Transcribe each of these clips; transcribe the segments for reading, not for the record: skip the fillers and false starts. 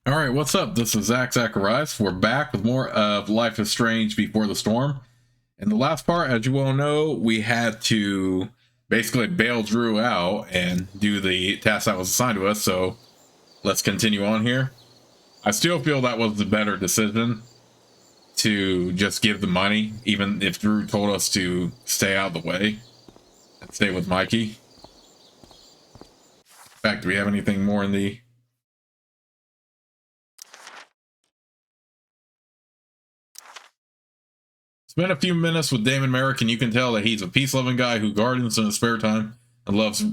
All right, what's up? This is Zach Zacharias. We're back with more of Life is Strange Before the Storm. In the last part, as you all know, we had to basically bail Drew out and do the task that was assigned to us. So let's continue on here. I still feel that was the better decision to just give the money, even if Drew told us to stay out of the way and stay with Mikey. In fact, do we have anything more in the... Spend a few minutes with Damon Merrick, and you can tell that he's a peace-loving guy who gardens in his spare time and loves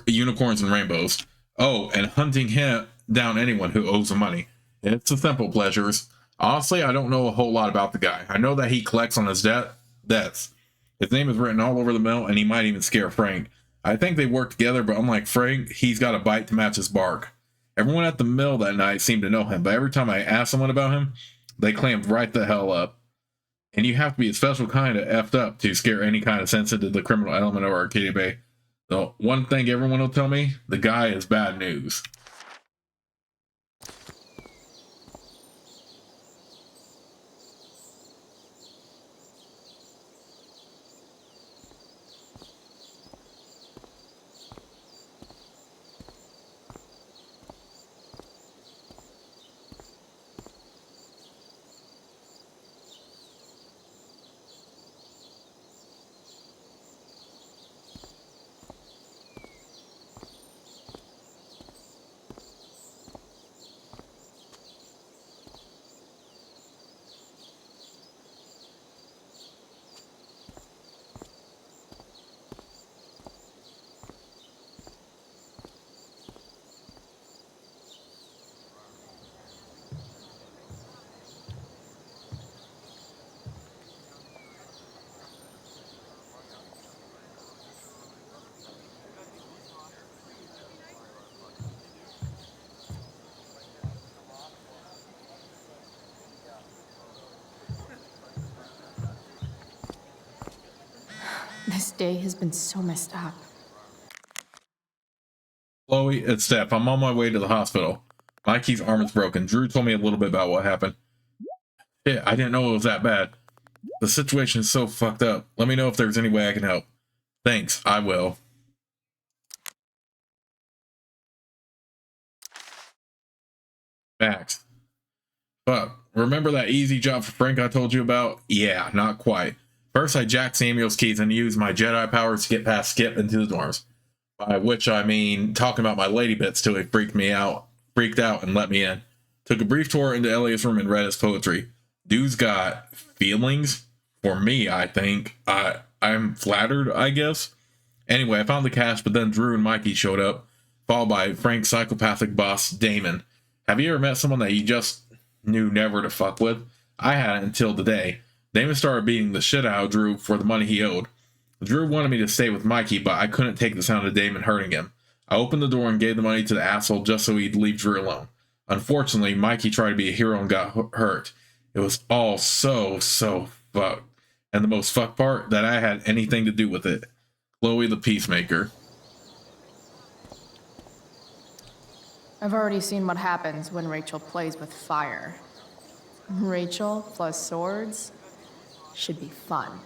unicorns and rainbows. Oh, and hunting down anyone who owes him money. It's the simple pleasures. Honestly, I don't know a whole lot about the guy. I know that he collects on his debts. His name is written all over the mill, and he might even scare Frank. I think they work together, but unlike Frank, he's got a bite to match his bark. Everyone at the mill that night seemed to know him, but every time I asked someone about him, they clammed right the hell up. And you have to be a special kind of effed up to scare any kind of sense into the criminal element of Arcadia Bay. The one thing everyone will tell me, the guy is bad news. This day has been so messed up. Chloe, it's Steph. I'm on my way to the hospital. Mikey's arm is broken. Drew told me a little bit about what happened. Shit, I didn't know it was that bad. The situation is so fucked up. Let me know if there's any way I can help. Thanks, I will. Max. Fuck. Remember that easy job for Frank I told you about? Yeah, not quite. First, I jacked Samuel's keys and used my Jedi powers to get past Skip into the dorms. By which I mean talking about my lady bits till he freaked out and let me in. Took a brief tour into Elliot's room and read his poetry. Dude's got feelings for me, I think. I'm flattered, I guess. Anyway, I found the cash, but then Drew and Mikey showed up, followed by Frank's psychopathic boss, Damon. Have you ever met someone that you just knew never to fuck with? I hadn't until today. Damon started beating the shit out of Drew for the money he owed. Drew wanted me to stay with Mikey, but I couldn't take the sound of Damon hurting him. I opened the door and gave the money to the asshole just so he'd leave Drew alone. Unfortunately, Mikey tried to be a hero and got hurt. It was all so fucked. And the most fucked part, that I had anything to do with it. Chloe the Peacemaker. I've already seen what happens when Rachel plays with fire. Rachel plus swords should be fun.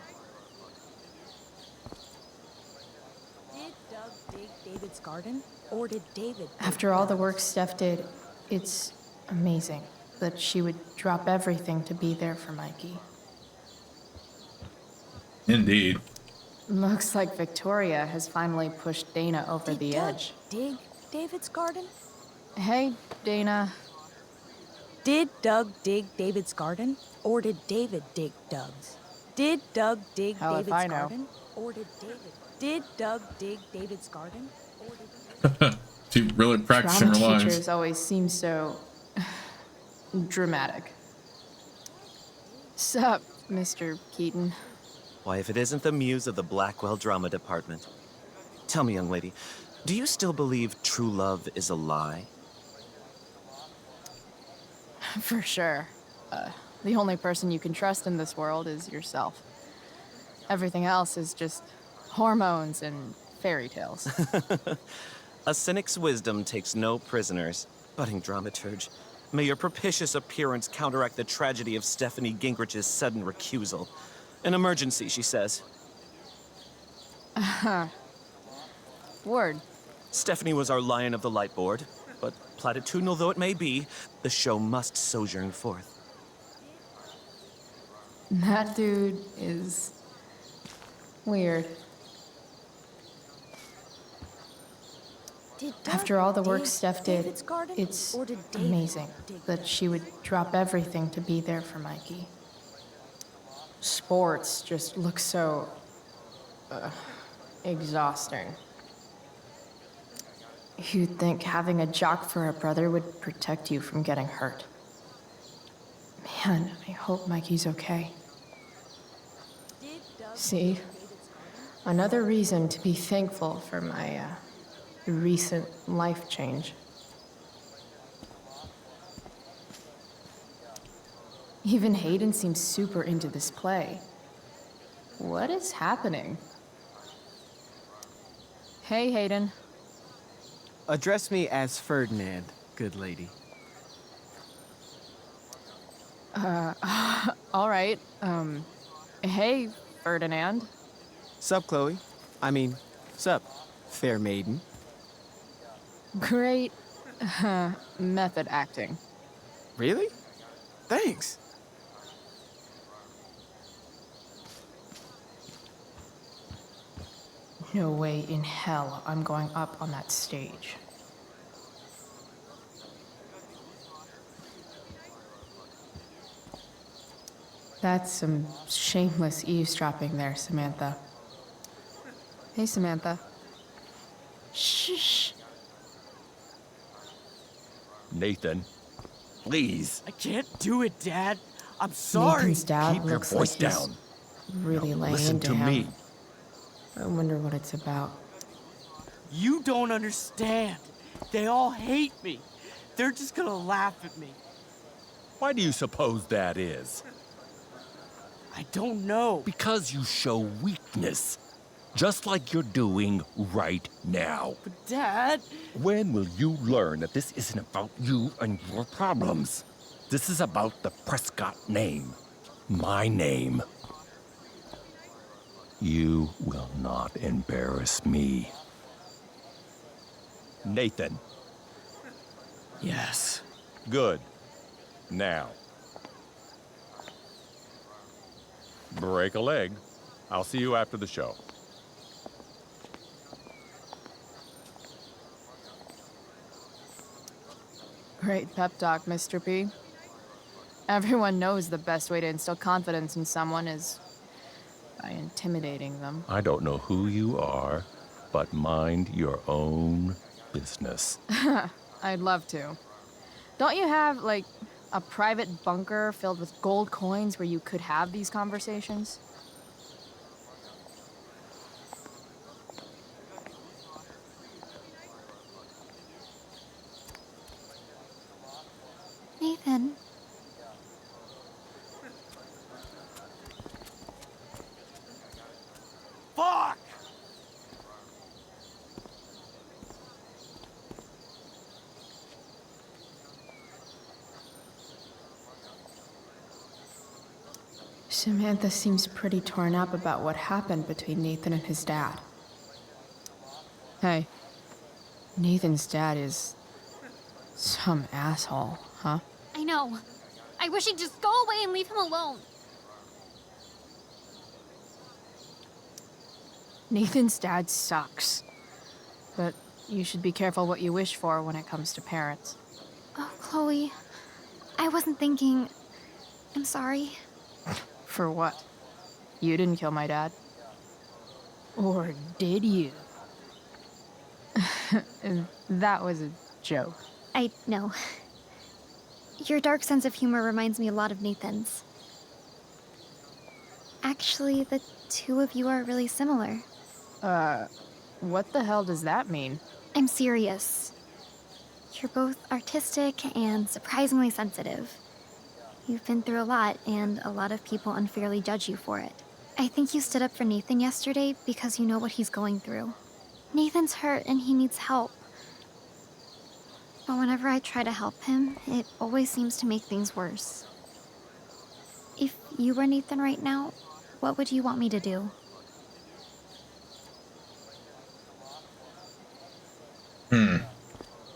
Did Doug dig David's garden? Or did David... After all the work Steph did, it's amazing that she would drop everything to be there for Mikey. Indeed. Looks like Victoria has finally pushed Dana over the edge. Dig David's garden? Hey, Dana. Did Doug dig David's garden? Or did David dig Doug's? Did Doug dig Hell if David's I know. garden? Or did David... Did Doug dig David's garden? Or did... She really practicing her Drama lines. teachers always seem so... dramatic. Sup, Mr. Keaton? Why, if it isn't the muse of the Blackwell Drama Department. Tell me, young lady, do you still believe true love is a lie? For sure. The only person you can trust in this world is yourself. Everything else is just hormones and fairy tales. A cynic's wisdom takes no prisoners. Budding dramaturge, may your propitious appearance counteract the tragedy of Stephanie Gingrich's sudden recusal. An emergency, she says. Word. Stephanie was our Lion of the Light board, but platitudinal though it may be, the show must sojourn forth. That dude is weird. Did Doug After all the work dig Steph did, David's garden, it's or did David amazing dig that she would drop everything to be there for Mikey. Sports just look so exhausting. You'd think having a jock for a brother would protect you from getting hurt. Man, I hope Mikey's okay. Did Doug See? dig David's garden? Another reason to be thankful for my recent life change. Even Hayden seems super into this play. What is happening? Hey, Hayden. Address me as Ferdinand, good lady. All right. Hey, Ferdinand. Sup, Chloe? I mean, sup, fair maiden. Great method acting. Really? Thanks. No way in hell I'm going up on that stage. That's some shameless eavesdropping there, Samantha. Hey, Samantha. Shh. Nathan, please, I can't do it, Dad. I'm sorry. Nathan's dad keep your looks voice like he's down. really laying Listen into to him. me. I wonder what it's about. You don't understand. They all hate me. They're just gonna laugh at me. Why do you suppose that is? I don't know. Because you show weakness, just like you're doing right now. But Dad, When will you learn that this isn't about you and your problems? This is about the Prescott name. My name. You will not embarrass me. Nathan. yes. Good. Now. Break a leg. I'll see you after the show. Great pep talk, Mr. P. Everyone knows the best way to instill confidence in someone is by intimidating them. I don't know who you are, but mind your own business. I'd love to. Don't you have, like, a private bunker filled with gold coins where you could have these conversations? Nathan, Fuck! Samantha seems pretty torn up about what happened between Nathan and his dad. Hey, Nathan's dad is some asshole, huh? I know. I wish he'd just go away and leave him alone. Nathan's dad sucks. But you should be careful what you wish for when it comes to parents. Oh, Chloe. I wasn't thinking. I'm sorry. For what? You didn't kill my dad. Or did you? That was a joke. I know. Your dark sense of humor reminds me a lot of Nathan's. Actually, the two of you are really similar. What the hell does that mean? I'm serious. You're both artistic and surprisingly sensitive. You've been through a lot, and a lot of people unfairly judge you for it. I think you stood up for Nathan yesterday because you know what he's going through. Nathan's hurt and he needs help. But whenever I try to help him, it always seems to make things worse. If you were Nathan right now, what would you want me to do?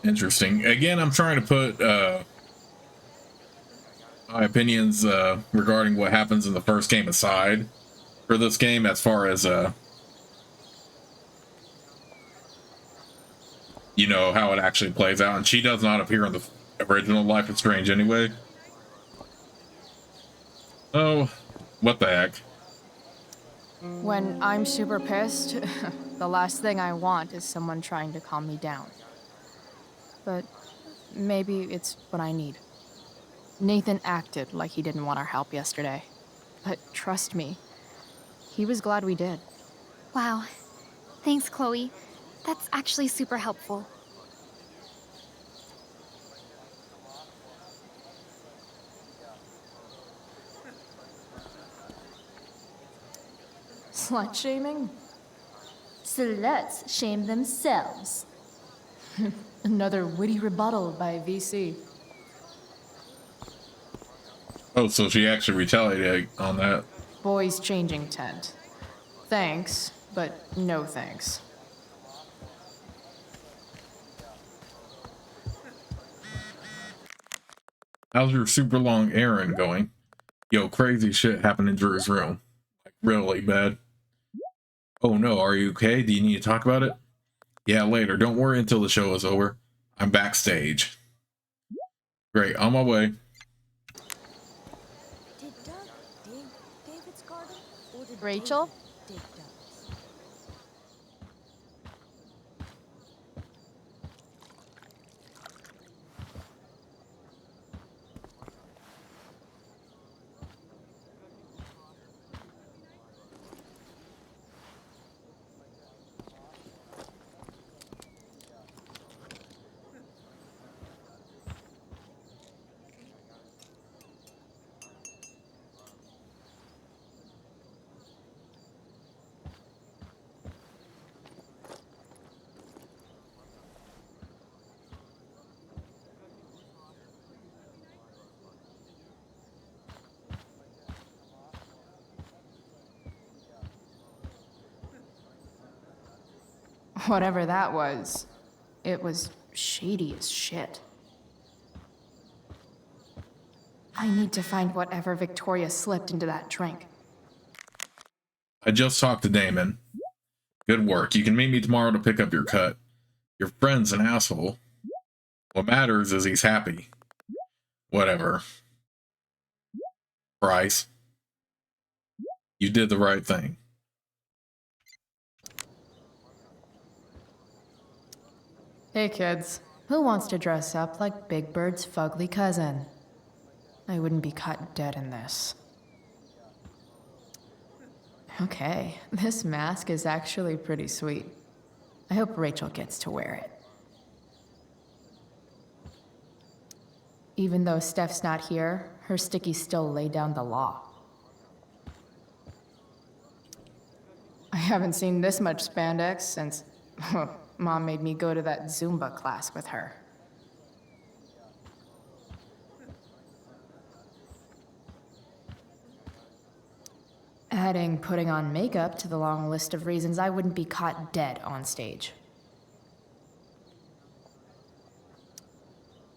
Interesting. Again, I'm trying to put my opinions regarding what happens in the first game aside for this game, as far as you know, how it actually plays out. And she does not appear in the original Life is Strange anyway. Oh, what the heck. When I'm super pissed, the last thing I want is someone trying to calm me down. But maybe it's what I need. Nathan acted like he didn't want our help yesterday. But trust me, he was glad we did. Wow. Thanks, Chloe. That's actually super helpful. Slut shaming? Sluts shame themselves. Another witty rebuttal by VC. Oh, so she actually retaliated on that. Boys changing tent. Thanks, but no thanks. How's your super long errand going? Yo, crazy shit happened in Drew's room. Like, really bad. Oh no, are you okay? Do you need to talk about it? Yeah, later. Don't worry until the show is over. I'm backstage. Great, on my way. Did Doug dig David's garden? Or did Rachel? David dig Doug's? Whatever that was, it was shady as shit. I need to find whatever Victoria slipped into that drink. I just talked to Damon. Good work. You can meet me tomorrow to pick up your cut. Your friend's an asshole. What matters is he's happy. Whatever. Bryce. You did the right thing. Hey kids, who wants to dress up like Big Bird's fugly cousin? I wouldn't be caught dead in this. Okay, this mask is actually pretty sweet. I hope Rachel gets to wear it. Even though Steph's not here, her stickies still lay down the law. I haven't seen this much spandex since Mom made me go to that Zumba class with her. Adding putting on makeup to the long list of reasons I wouldn't be caught dead on stage.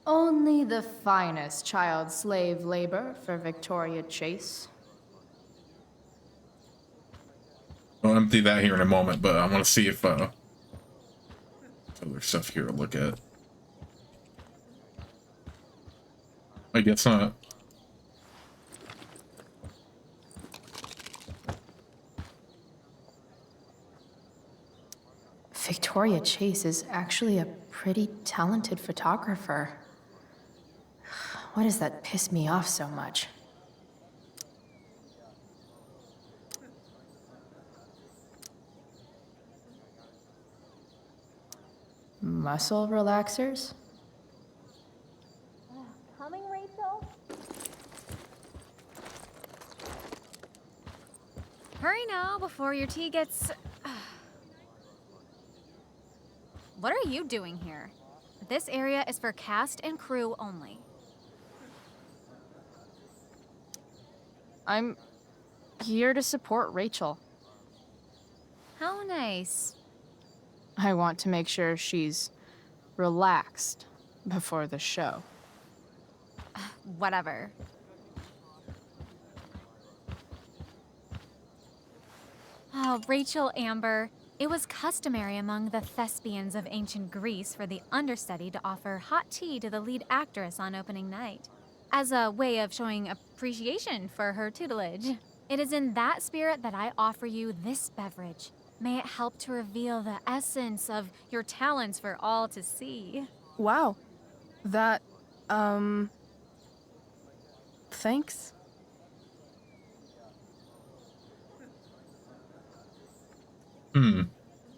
Only the finest child slave labor for Victoria Chase. I'll empty that here in a moment, but I want to see if other stuff here to look at. I guess not. Victoria Chase is actually a pretty talented photographer. Why does that piss me off so much? Muscle relaxers? Coming, Rachel? Hurry now before your tea gets... What are you doing here? This area is for cast and crew only. I'm here to support Rachel. How nice. I want to make sure she's relaxed before the show. Whatever. Oh, Rachel Amber. It was customary among the thespians of ancient Greece for the understudy to offer hot tea to the lead actress on opening night, as a way of showing appreciation for her tutelage. It is in that spirit that I offer you this beverage. May it help to reveal the essence of your talents for all to see. Wow. That, thanks.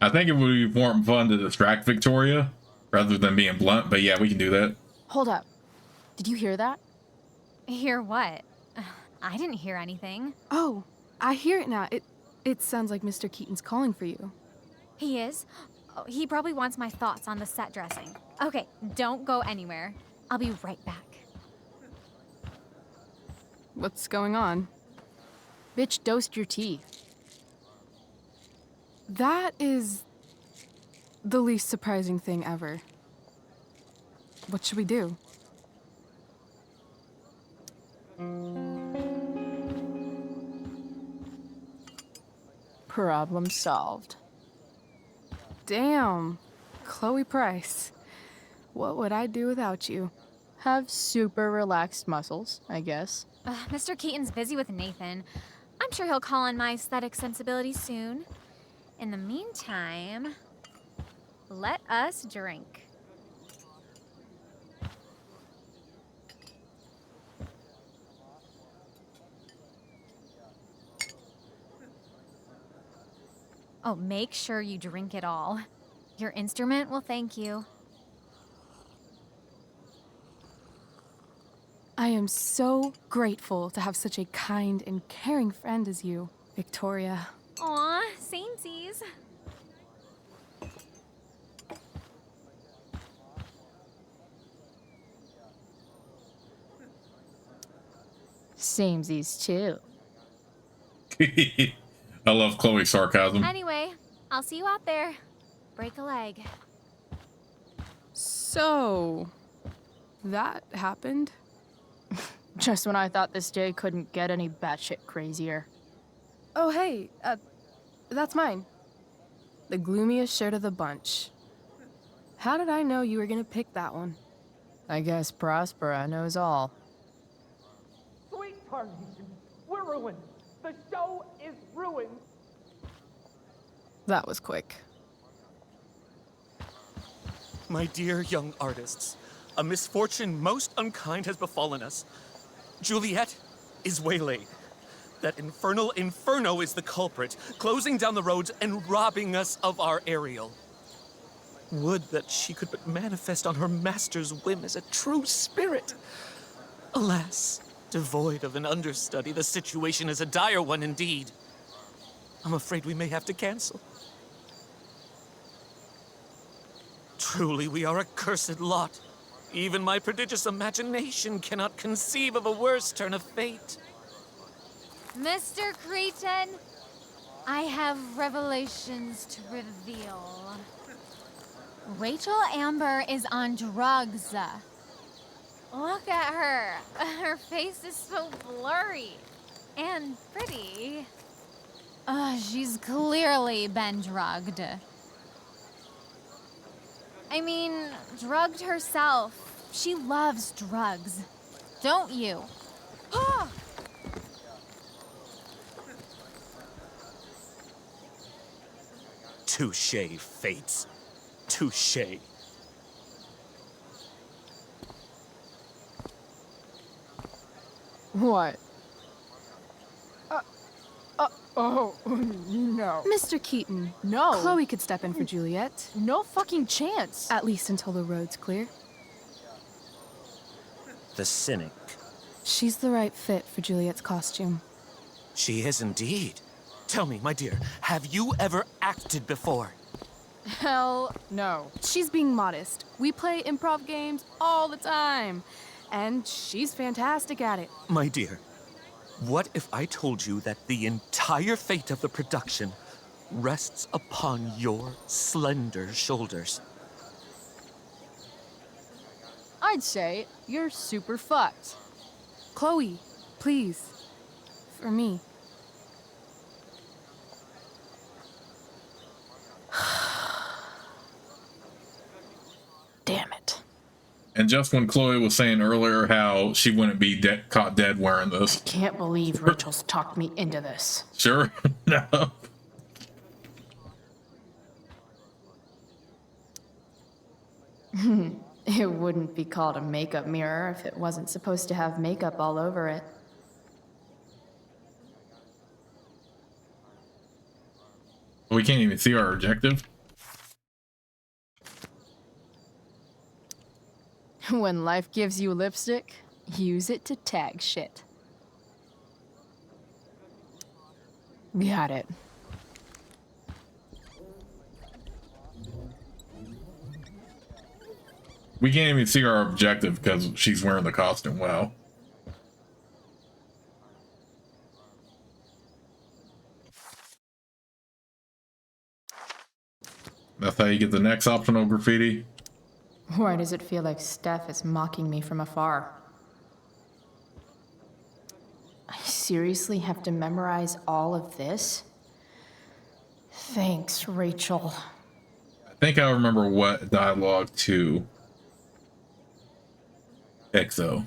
I think it would be more fun to distract Victoria rather than being blunt, but yeah, we can do that. Hold up. Did you hear that? Hear what? I didn't hear anything. Oh, I hear it now. It sounds like Mr. Keaton's calling for you. He is? Oh, he probably wants my thoughts on the set dressing. Okay, don't go anywhere. I'll be right back. What's going on? Bitch, dosed your teeth. That is the least surprising thing ever. What should we do? Problem solved. Damn, Chloe Price. What would I do without you? Have super relaxed muscles, I guess. Mr. Keaton's busy with Nathan. I'm sure he'll call on my aesthetic sensibilities soon. In the meantime, let us drink. Oh, make sure you drink it all. Your instrument will thank you. I am so grateful to have such a kind and caring friend as you, Victoria. Aw, samesies. Samesies too. I love Chloe's sarcasm. Anyway, I'll see you out there. Break a leg. So, that happened? Just when I thought this day couldn't get any batshit crazier. Oh, hey, that's mine. The gloomiest shirt of the bunch. How did I know you were gonna pick that one? I guess Prospera knows all. Sweet Carnation, we're ruined. The show is ruined. That was quick. My dear young artists, a misfortune most unkind has befallen us. Juliet is waylaid. That infernal Inferno is the culprit, closing down the roads and robbing us of our Ariel. Would that she could but manifest on her master's whim as a true spirit. Alas, devoid of an understudy, the situation is a dire one indeed. I'm afraid we may have to cancel. Truly, we are a cursed lot. Even my prodigious imagination cannot conceive of a worse turn of fate. Mr. Cretan, I have revelations to reveal. Rachel Amber is on drugs. Look at her. Her face is so blurry and pretty. She's clearly been drugged. I mean, drugged herself. She loves drugs. Don't you? Touché, fates. Touché. What? Oh, no. Mr. Keaton. No. Chloe could step in for Juliet. No fucking chance. At least until the road's clear. The cynic. She's the right fit for Juliet's costume. She is indeed. Tell me, my dear, have you ever acted before? Hell no. She's being modest. We play improv games all the time, and she's fantastic at it. My dear, what if I told you that the entire fate of the production rests upon your slender shoulders? I'd say you're super fucked. Chloe, please. For me. Damn it. And just when Chloe was saying earlier how she wouldn't be caught dead wearing this. Can't believe Rachel's talked me into this. Sure. No. It wouldn't be called a makeup mirror if it wasn't supposed to have makeup all over it. We can't even see our objective. When life gives you lipstick, use it to tag shit. Got it. We can't even see our objective because she's wearing the costume. Wow. That's how you get the next optional graffiti. Why does it feel like Steph is mocking me from afar? I seriously have to memorize all of this? Thanks, Rachel. I think I remember what dialogue to EXO.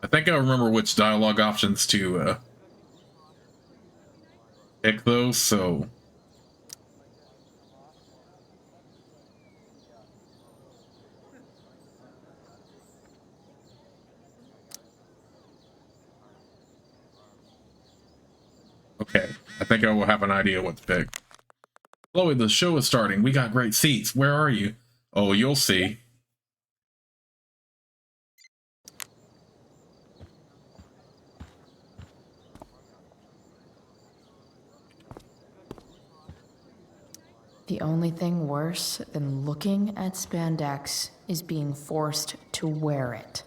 I think I remember which dialogue options to pick those, so okay, I think I will have an idea what to pick. Chloe, the show is starting. We got great seats. Where are you? Oh, you'll see. The only thing worse than looking at spandex is being forced to wear it.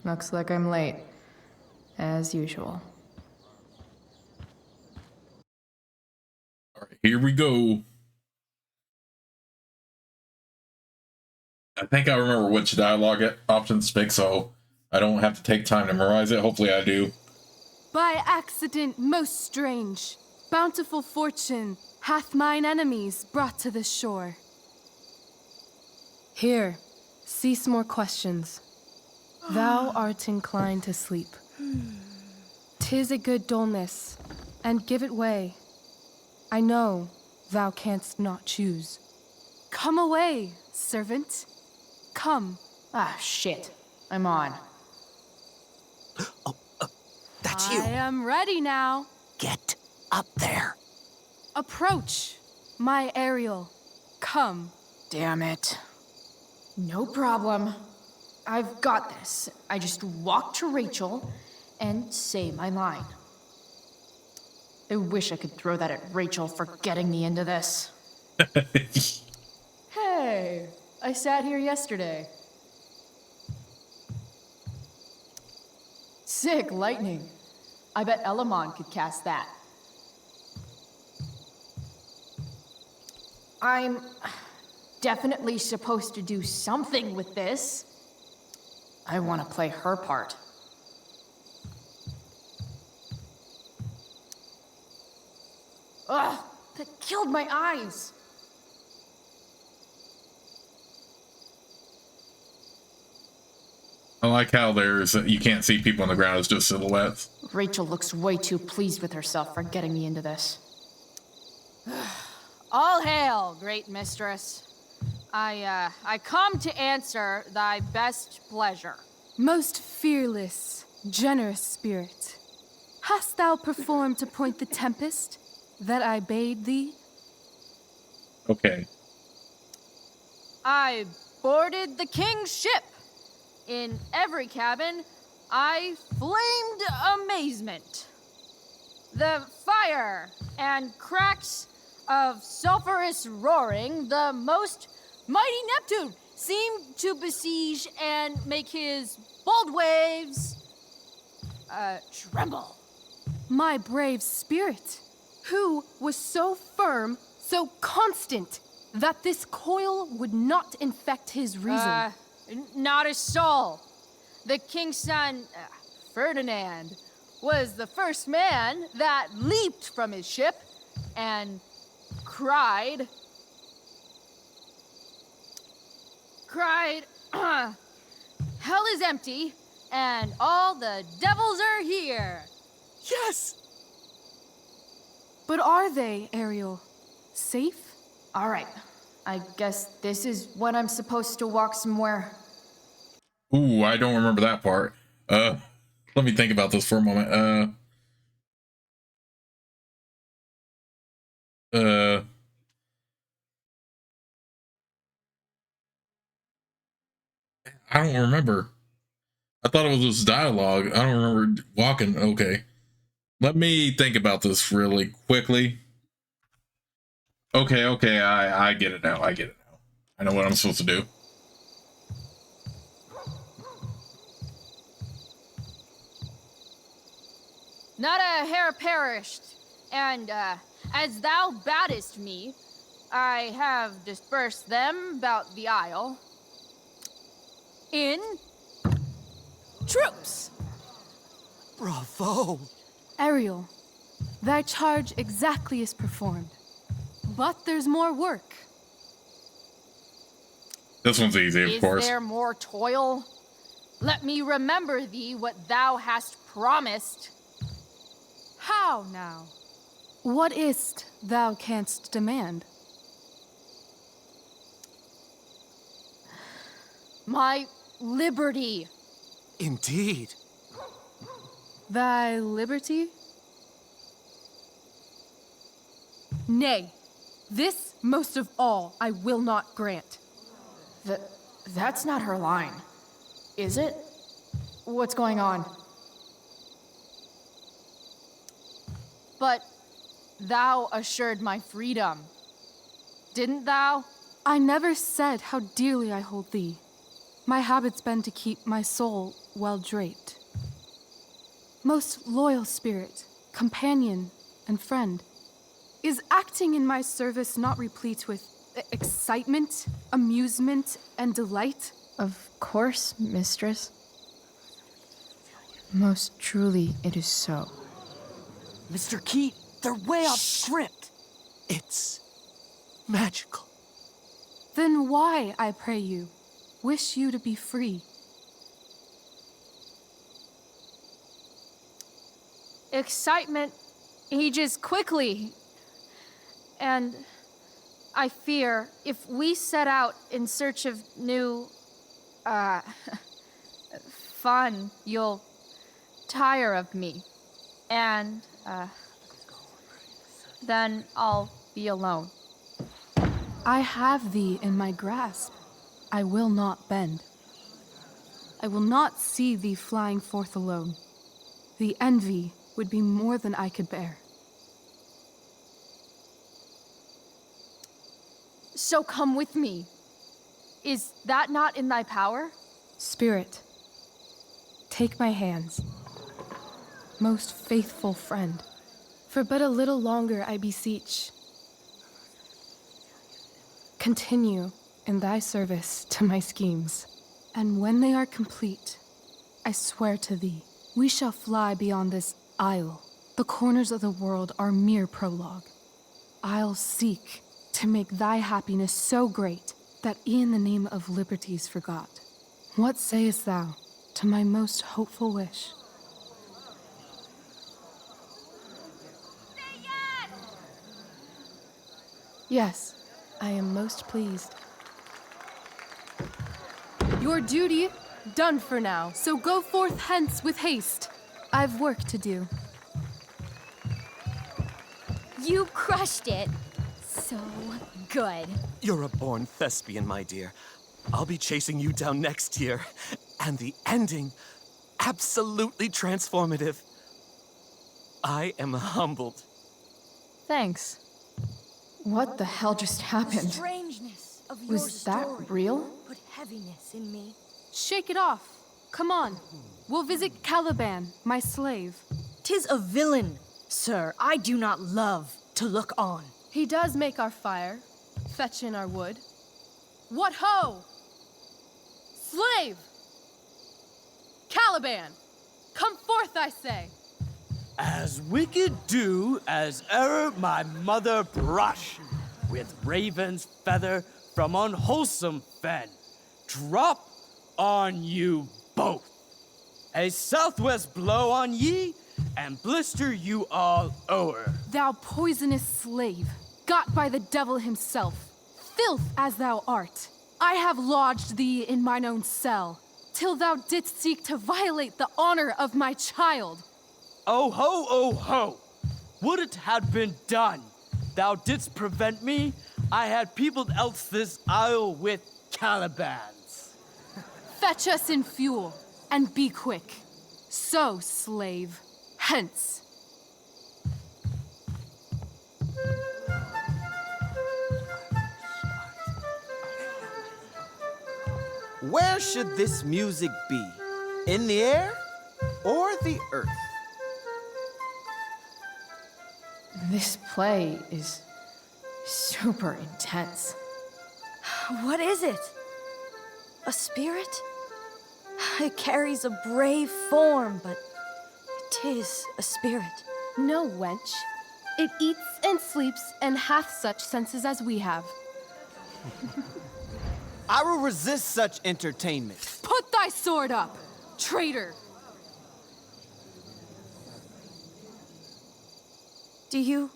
Looks like I'm late, as usual. All right, here we go. I think I remember which dialogue options to pick, so I don't have to take time to memorize it. Hopefully I do. By accident most strange, bountiful fortune hath mine enemies brought to this shore. Here, cease more questions. Thou art inclined to sleep. 'Tis a good dullness, and give it way. I know thou canst not choose. Come away, servant. Come. Ah, shit. I'm on. That's you. I am ready now. Get up there. Approach, my Ariel. Come. Damn it. No problem. I've got this. I just walk to Rachel and say my line. I wish I could throw that at Rachel for getting me into this. Hey, I sat here yesterday. Sick lightning. I bet Elamon could cast that. I'm definitely supposed to do something with this. I want to play her part. Ugh, that killed my eyes. I like how you can't see people on the ground, it's just silhouettes. Rachel looks way too pleased with herself for getting me into this. All hail, great mistress. I come to answer thy best pleasure. Most fearless, generous spirit, hast thou performed to point the tempest that I bade thee? Okay. I boarded the king's ship in every cabin, I flamed amazement. The fire and cracks of sulphurous roaring, the most mighty Neptune seemed to besiege and make his bold waves tremble. My brave spirit, who was so firm, so constant, that this coil would not infect his reason. Not a soul. The king's son, Ferdinand, was the first man that leaped from his ship and cried, hell is empty and all the devils are here. Yes! But are they, Ariel? Safe? All right. I guess this is when I'm supposed to walk somewhere. Ooh, I don't remember that part. Let me think about this for a moment. I don't remember. I thought it was this dialogue. I don't remember walking. Okay. Let me think about this really quickly. Okay, I get it now. I know what I'm supposed to do. Not a hair perished, and as thou badest me, I have dispersed them about the isle in troops. Bravo! Ariel, thy charge exactly is performed. But there's more work. This one's easy, of course. Is there more toil? Let me remember thee what thou hast promised. How now? What is't thou canst demand? My liberty. Indeed. Thy liberty? Nay, this most of all I will not grant. That's not her line, is it? What's going on? But thou assured my freedom, didn't thou? I never said how dearly I hold thee. My habit's been to keep my soul well draped. Most loyal spirit, companion, and friend, is acting in my service not replete with excitement, amusement, and delight? Of course, mistress. Most truly, it is so. Mr. Keat, they're way off script. It's magical. Then why, I pray you, wish you to be free? Excitement ages quickly. And I fear if we set out in search of new, fun, you'll tire of me. And, then I'll be alone. I have thee in my grasp. I will not bend. I will not see thee flying forth alone. The envy would be more than I could bear. So come with me. Is that not in thy power? Spirit, take my hands. Most faithful friend, for but a little longer I beseech. Continue in thy service to my schemes, and when they are complete, I swear to thee, we shall fly beyond this isle. The corners of the world are mere prologue. I'll seek to make thy happiness so great that e'en the name of liberty's forgot. What sayest thou to my most hopeful wish? Yes, I am most pleased. Your duty done for now, so go forth hence with haste. I've work to do. You crushed it. So good. You're a born thespian, my dear. I'll be chasing you down next year. and the ending absolutely transformative. I am humbled. Thanks. What the hell just happened? Strangeness of your Was that story real? put heaviness in me. Shake it off. Come on. We'll visit Caliban, my slave. 'Tis a villain, sir, I do not love to look on. He does make our fire, fetch in our wood. What ho! Slave! Caliban! Come forth, I say! As wicked do as e'er my mother brush, with raven's feather from unwholesome fen, drop on you both. A southwest blow on ye, and blister you all o'er. Thou poisonous slave, got by the devil himself, filth as thou art, I have lodged thee in mine own cell, till thou didst seek to violate the honor of my child. Oh ho, oh ho! Would it had been done! Thou didst prevent me, I had peopled else this isle with Calibans. Fetch us in fuel, and be quick. So, slave, hence. Where should this music be? In the air or the earth? This play is super intense. What is it? A spirit? It carries a brave form, but 'tis a spirit. No, wench. It eats and sleeps and hath such senses as we have. I will resist such entertainment. Put thy sword up, traitor! Do you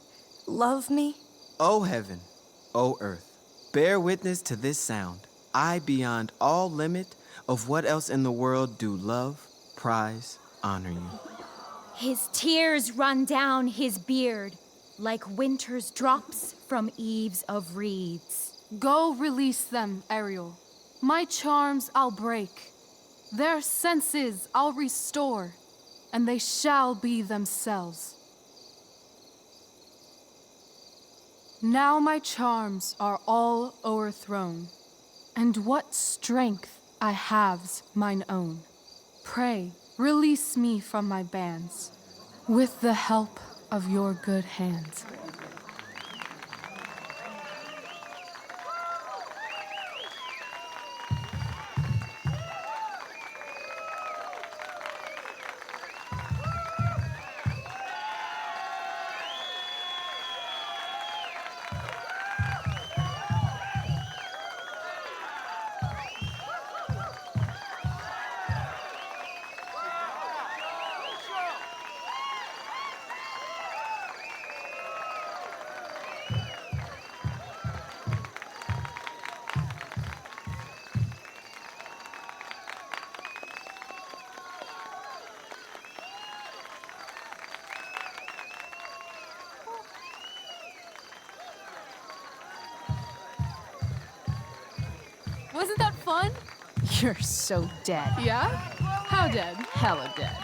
love me? O heaven, O earth, bear witness to this sound. I, beyond all limit of what else in the world do love, prize, honor you. His tears run down his beard like winter's drops from eaves of reeds. Go release them, Ariel. My charms I'll break. Their senses I'll restore, and they shall be themselves. Now my charms are all o'erthrown, and what strength I have's mine own. Pray, release me from my bands, with the help of your good hands. Wasn't that fun? You're so dead. Yeah? How dead? Hella dead.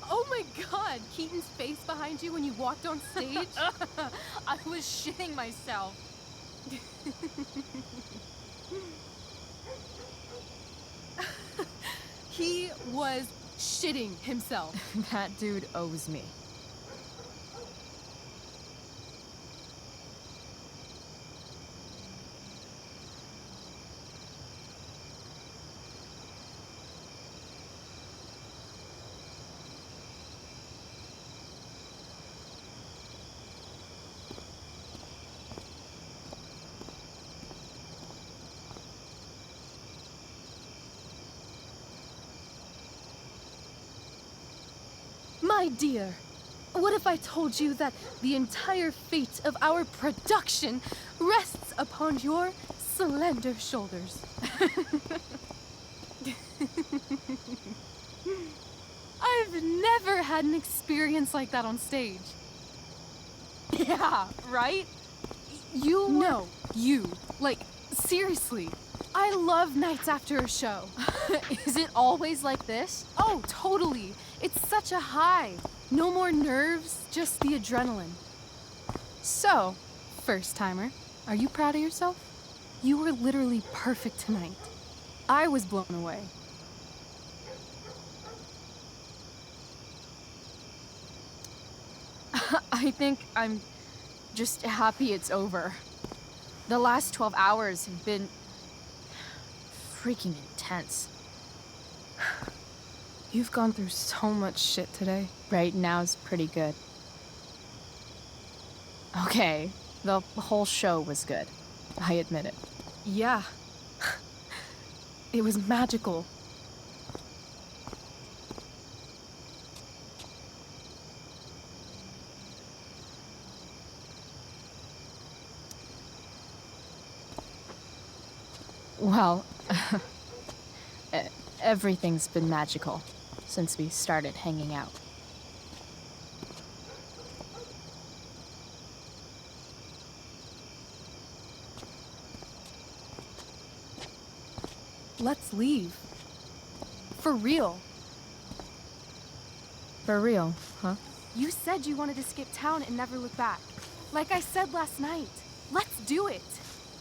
Oh my god, Keaton's face behind you when you walked on stage? I was shitting myself. He was shitting himself. That dude owes me. My dear, what if I told you that the entire fate of our production rests upon your slender shoulders? I've never had an experience like that on stage. Yeah, right? You No, you. Like, seriously. I love nights after a show. Is it always like this? Oh, totally. It's such a high. No more nerves, just the adrenaline. So, first timer, are you proud of yourself? You were literally perfect tonight. I was blown away. I think I'm just happy it's over. The last 12 hours have been freaking intense. You've gone through so much shit today. Right now's pretty good. Okay, the whole show was good. I admit it. Yeah. It was magical. Well, everything's been magical since we started hanging out. Let's leave. For real. For real, huh? You said you wanted to skip town and never look back. Like I said last night. Let's do it.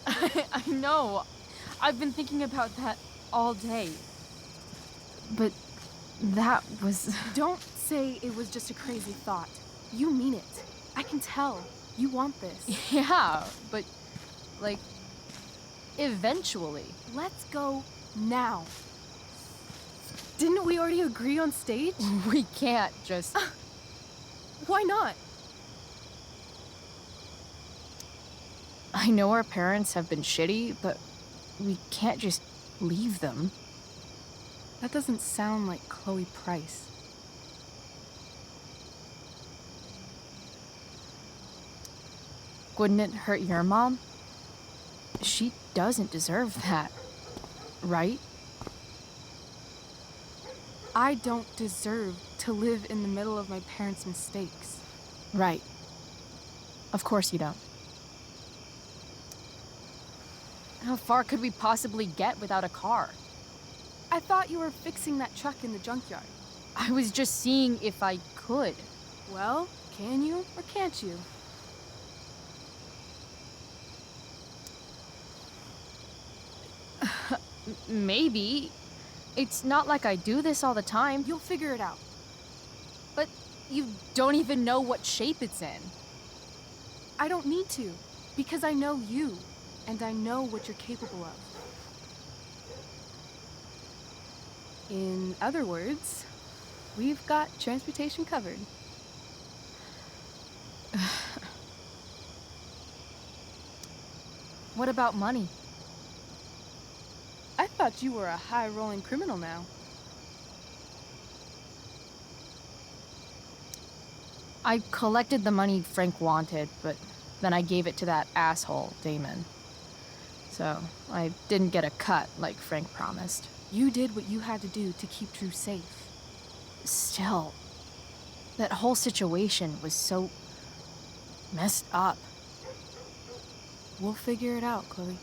I know. I've been thinking about that all day. But that was... Don't say it was just a crazy thought. You mean it. I can tell. You want this. Yeah, but, like, eventually. Let's go now. Didn't we already agree on stage? We can't just... Why not? I know our parents have been shitty, but we can't just leave them. That doesn't sound like Chloe Price. Wouldn't it hurt your mom? She doesn't deserve that, right? I don't deserve to live in the middle of my parents' mistakes. Right. Of course you don't. How far could we possibly get without a car? I thought you were fixing that truck in the junkyard. I was just seeing if I could. Well, can you or can't you? Maybe. It's not like I do this all the time. You'll figure it out. But you don't even know what shape it's in. I don't need to, because I know you, and I know what you're capable of. In other words, we've got transportation covered. What about money? I thought you were a high-rolling criminal now. I collected the money Frank wanted, but then I gave it to that asshole, Damon. So, I didn't get a cut like Frank promised. You did what you had to do to keep Drew safe. Still, that whole situation was so messed up. We'll figure it out, Chloe.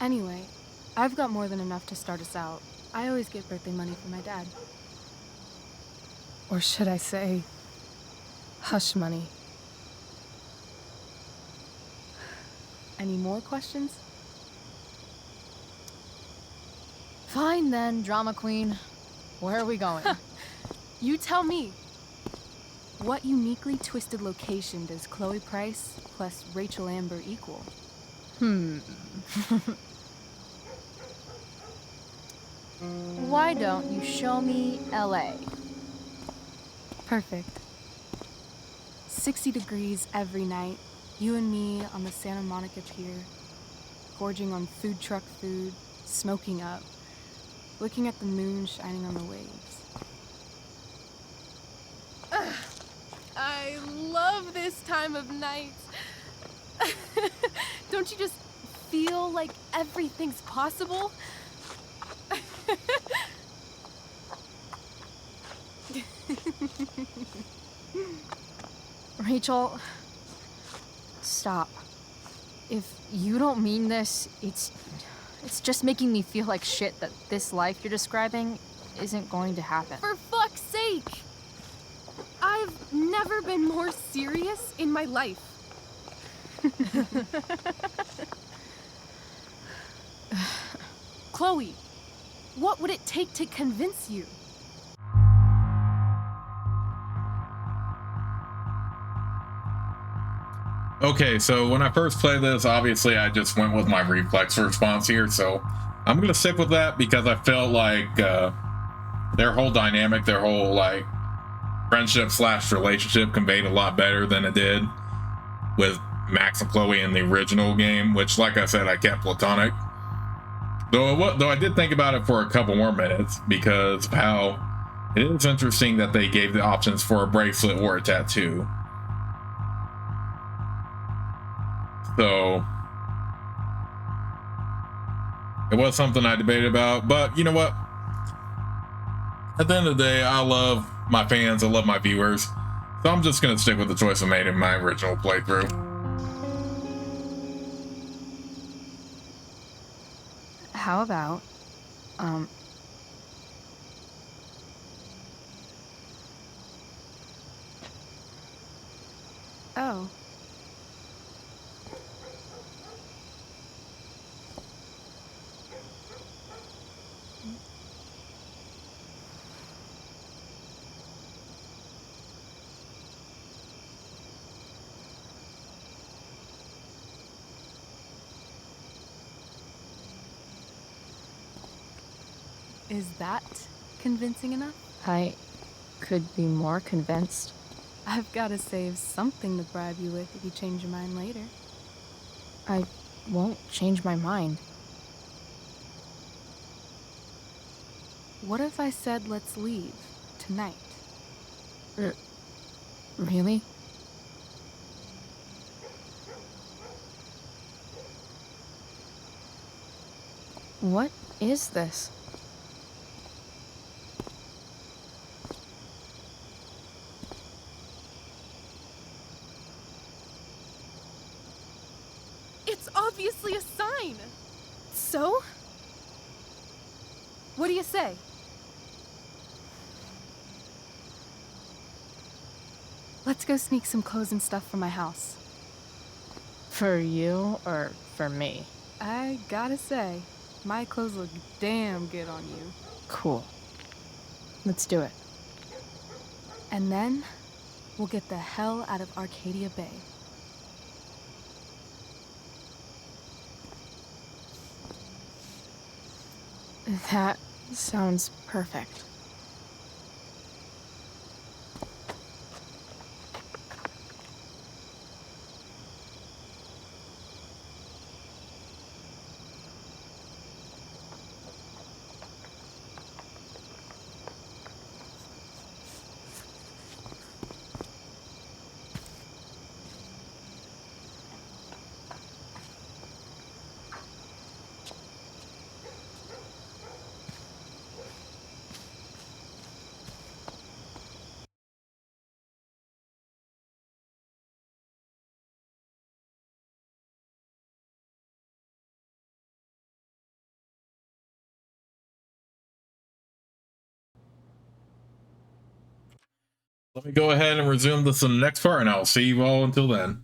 Anyway, I've got more than enough to start us out. I always get birthday money from my dad. Or should I say, hush money. Any more questions? Fine then, drama queen. Where are we going? You tell me. What uniquely twisted location does Chloe Price plus Rachel Amber equal? Why don't you show me LA? Perfect. 60 degrees every night. You and me on the Santa Monica Pier, gorging on food truck food, smoking up, looking at the moon shining on the waves. I love this time of night. Don't you just feel like everything's possible? Rachel, stop. If you don't mean this, it's just making me feel like shit that this life you're describing isn't going to happen. For fuck's sake! I've never been more serious in my life. Chloe, what would it take to convince you? Okay, so when I first played this, obviously I just went with my reflex response here, so I'm gonna stick with that because I felt like their whole dynamic, their whole like friendship slash relationship conveyed a lot better than it did with Max and Chloe in the original game, which, like I said, I kept platonic. Though I did think about it for a couple more minutes because of how it is interesting that they gave the options for a bracelet or a tattoo. So it was something I debated about, but you know what? At the end of the day, I love my fans, I love my viewers, so I'm just gonna stick with the choice I made in my original playthrough. How about, oh. Is that convincing enough? I could be more convinced. I've got to save something to bribe you with if you change your mind later. I won't change my mind. What if I said let's leave tonight? Really? What is this? It's obviously a sign! So? What do you say? Let's go sneak some clothes and stuff from my house. For you or for me? I gotta say, my clothes look damn good on you. Cool. Let's do it. And then, we'll get the hell out of Arcadia Bay. That sounds perfect. Let me go ahead and resume this in the next part, and I'll see you all until then.